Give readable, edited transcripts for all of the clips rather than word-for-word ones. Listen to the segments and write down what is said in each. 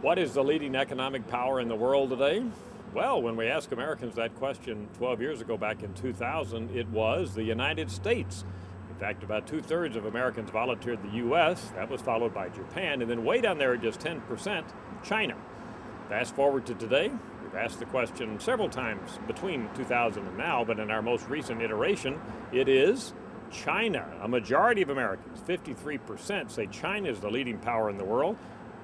What is the leading economic power in the world today? Well, when we asked Americans that question 12 years ago, back in 2000, it was the United States. In fact, about 2/3 of Americans volunteered the U.S. That was followed by Japan, and then way down there at just 10%, China. Fast forward to today, we've asked the question several times between 2000 and now, but in our most recent iteration, it is China. A majority of Americans, 53%, say China is the leading power in the world.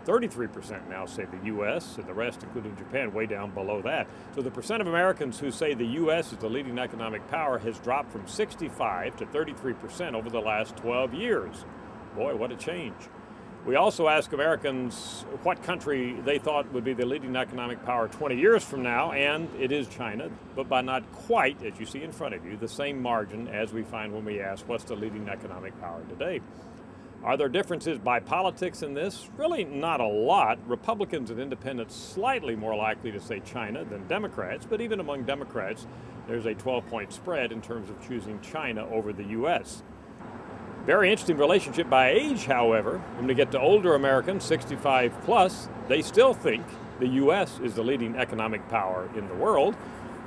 33% now say the U.S., and the rest, including Japan, way down below that. So the percent of Americans who say the U.S. is the leading economic power has dropped from 65 to 33% over the last 12 years. Boy, what a change. We also ask Americans what country they thought would be the leading economic power 20 years from now, and it is China, but by not quite, as you see in front of you, the same margin as we find when we ask what's the leading economic power today. Are there differences by politics in this? Really not a lot. Republicans and independents slightly more likely to say China than Democrats, but even among Democrats, there's a 12-point spread in terms of choosing China over the U.S. Very interesting relationship by age, however. When we get to older Americans, 65 plus, they still think the U.S. is the leading economic power in the world.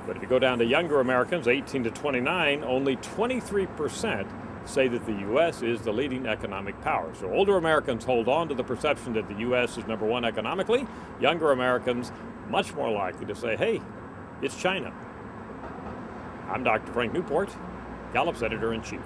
But if you go down to younger Americans, 18 to 29, only 23% say that the U.S. is the leading economic power. So older Americans hold on to the perception that the U.S. is number one economically. Younger Americans much more likely to say, hey, it's China. I'm Dr. Frank Newport, Gallup's editor-in-chief.